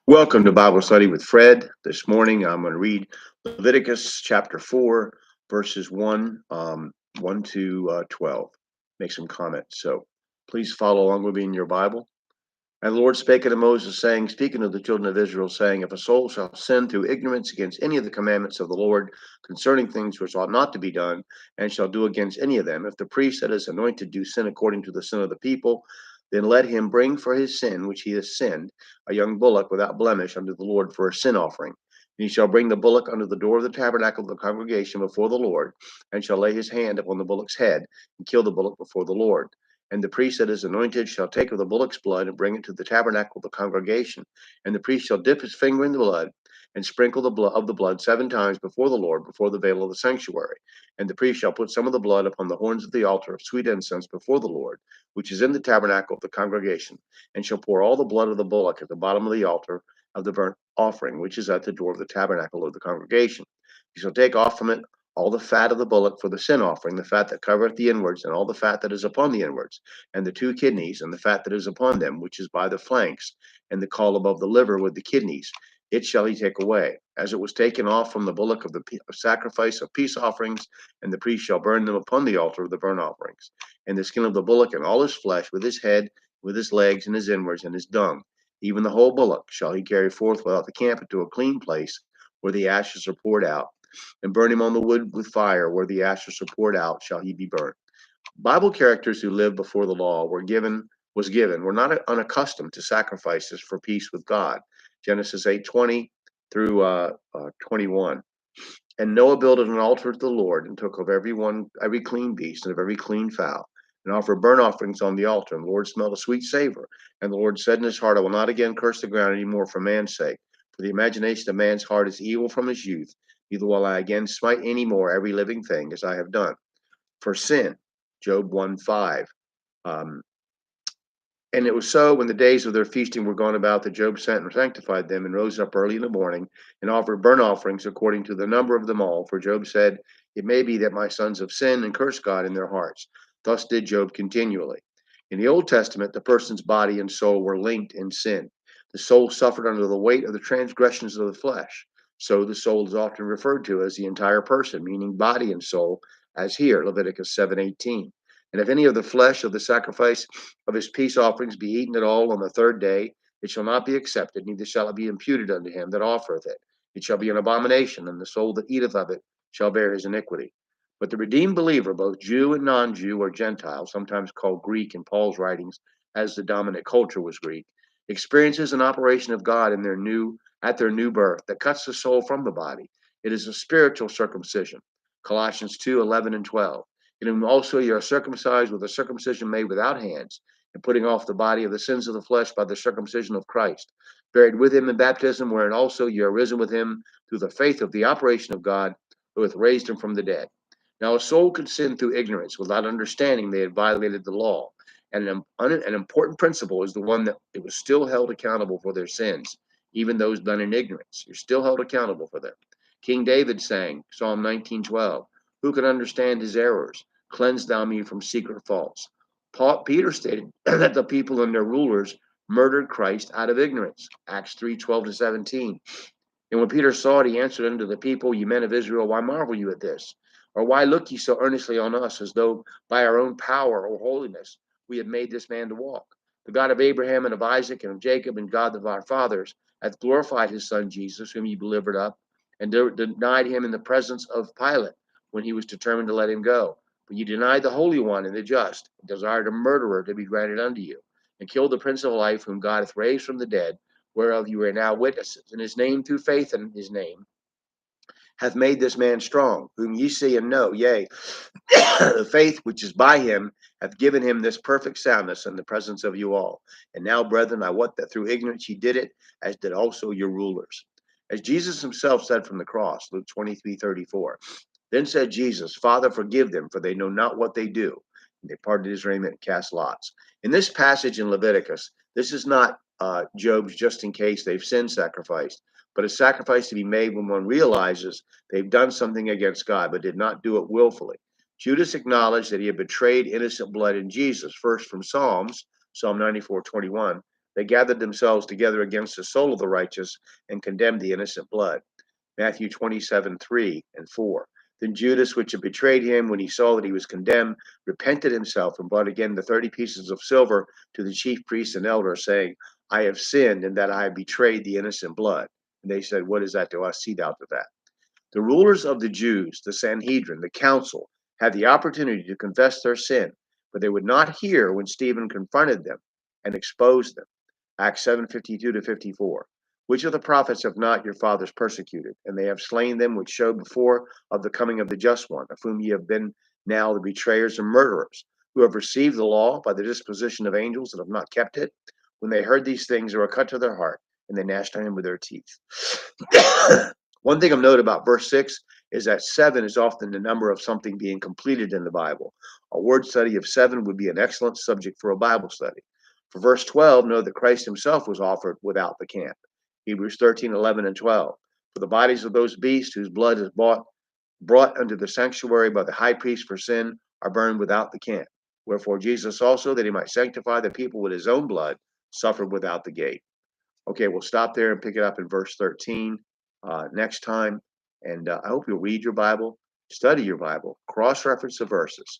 Welcome to Bible Study with Fred. This morning I'm going to read Leviticus chapter 4, verses 1 to 12. Make some comments. So please follow along with me in your Bible. And the Lord spake unto Moses, saying, speaking to the children of Israel, saying, if a soul shall sin through ignorance against any of the commandments of the Lord concerning things which ought not to be done, and shall do against any of them, if the priest that is anointed do sin according to the sin of the people, then let him bring for his sin which he has sinned a young bullock without blemish unto the Lord for a sin offering. And he shall bring the bullock unto the door of the tabernacle of the congregation before the Lord, and shall lay his hand upon the bullock's head, and kill the bullock before the Lord. And the priest that is anointed shall take of the bullock's blood and bring it to the tabernacle of the congregation. And the priest shall dip his finger in the blood and sprinkle the blood 7 times before the Lord, before the veil of the sanctuary. And the priest shall put some of the blood upon the horns of the altar of sweet incense before the Lord, which is in the tabernacle of the congregation, and shall pour all the blood of the bullock at the bottom of the altar of the burnt offering, which is at the door of the tabernacle of the congregation. He shall take off from it all the fat of the bullock for the sin offering, the fat that covereth the inwards, and all the fat that is upon the inwards, and the 2 kidneys, and the fat that is upon them, which is by the flanks, and the caul above the liver with the kidneys. It shall he take away, as it was taken off from the bullock of the sacrifice of peace offerings, and the priest shall burn them upon the altar of the burnt offerings. And the skin of the bullock and all his flesh, with his head, with his legs, and his inwards, and his dung, even the whole bullock, shall he carry forth without the camp into a clean place, where the ashes are poured out, and burn him on the wood with fire, where the ashes are poured out, shall he be burnt. Bible characters who lived before the law were not unaccustomed to sacrifices for peace with God. Genesis 8:20 through 21. And Noah builded an altar to the Lord, and took of every clean beast and of every clean fowl, and offered burnt offerings on the altar. And the Lord smelled a sweet savor. And the Lord said in his heart, I will not again curse the ground any more for man's sake. For the imagination of man's heart is evil from his youth. Neither will I again smite any more every living thing, as I have done for sin. Job 1:5. Um, and it was so, when the days of their feasting were gone about, that Job sent and sanctified them, and rose up early in the morning, and offered burnt offerings according to the number of them all. For Job said, it may be that my sons have sinned and cursed God in their hearts. Thus did Job continually. In the Old Testament, the person's body and soul were linked in sin. The soul suffered under the weight of the transgressions of the flesh. So the soul is often referred to as the entire person, meaning body and soul, as here, Leviticus 7:18. And if any of the flesh of the sacrifice of his peace offerings be eaten at all on the 3rd day, it shall not be accepted, neither shall it be imputed unto him that offereth it. It shall be an abomination, and the soul that eateth of it shall bear his iniquity. But the redeemed believer, both Jew and non-Jew or Gentile, sometimes called Greek in Paul's writings, as the dominant culture was Greek, experiences an operation of God at their new birth that cuts the soul from the body. It is a spiritual circumcision. Colossians 2:11 and 12. In whom also you are circumcised with a circumcision made without hands, and putting off the body of the sins of the flesh by the circumcision of Christ, buried with him in baptism, wherein also you are risen with him through the faith of the operation of God, who hath raised him from the dead. Now a soul could sin through ignorance, without understanding they had violated the law. And an important principle is the one that it was still held accountable for their sins, even those done in ignorance. You're still held accountable for them. King David sang, Psalm 19:12, who can understand his errors? Cleanse thou me from secret faults. Peter stated that the people and their rulers murdered Christ out of ignorance. Acts 3:12 to 17. And when Peter saw it, he answered unto the people, ye men of Israel, why marvel you at this? Or why look ye so earnestly on us, as though by our own power or holiness we had made this man to walk? The God of Abraham and of Isaac and of Jacob, and God of our fathers, hath glorified his son Jesus, whom ye delivered up, and denied him in the presence of Pilate, when he was determined to let him go. But ye denied the Holy One and the just, and desired a murderer to be granted unto you, and killed the Prince of Life, whom God hath raised from the dead, whereof you are now witnesses. And his name, through faith in his name, hath made this man strong, whom ye see and know. Yea, the faith which is by him hath given him this perfect soundness in the presence of you all. And now, brethren, I wot that through ignorance ye did it, as did also your rulers. As Jesus himself said from the cross, Luke 23:34. Then said Jesus, Father, forgive them, for they know not what they do. And they parted his raiment and cast lots. In this passage in Leviticus, this is not Job's just in case they've sinned sacrifice, but a sacrifice to be made when one realizes they've done something against God, but did not do it willfully. Judas acknowledged that he had betrayed innocent blood in Jesus, first from Psalm 94:21, They gathered themselves together against the soul of the righteous and condemned the innocent blood. Matthew 27:3 and 4. Then Judas, which had betrayed him, when he saw that he was condemned, repented himself and brought again the 30 pieces of silver to the chief priests and elders, saying, I have sinned in that I have betrayed the innocent blood. And they said, What is that to us? See thou to that. The rulers of the Jews, the Sanhedrin, the council, had the opportunity to confess their sin, but they would not hear when Stephen confronted them and exposed them. Acts 7:52-54. Which of the prophets have not your fathers persecuted? And they have slain them which showed before of the coming of the just one, of whom ye have been now the betrayers and murderers, who have received the law by the disposition of angels and have not kept it. When they heard these things, they were cut to their heart, and they gnashed on him with their teeth. One thing of note about verse 6 is that 7 is often the number of something being completed in the Bible. A word study of 7 would be an excellent subject for a Bible study. For verse 12, know that Christ himself was offered without the camp. Hebrews 13:11-12. For the bodies of those beasts whose blood is brought unto the sanctuary by the high priest for sin are burned without the camp. Wherefore Jesus also, that he might sanctify the people with his own blood, suffered without the gate. Okay, we'll stop there and pick it up in verse 13 next time. And I hope you'll read your Bible, study your Bible, cross-reference the verses,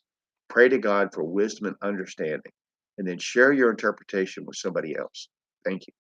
pray to God for wisdom and understanding, and then share your interpretation with somebody else. Thank you.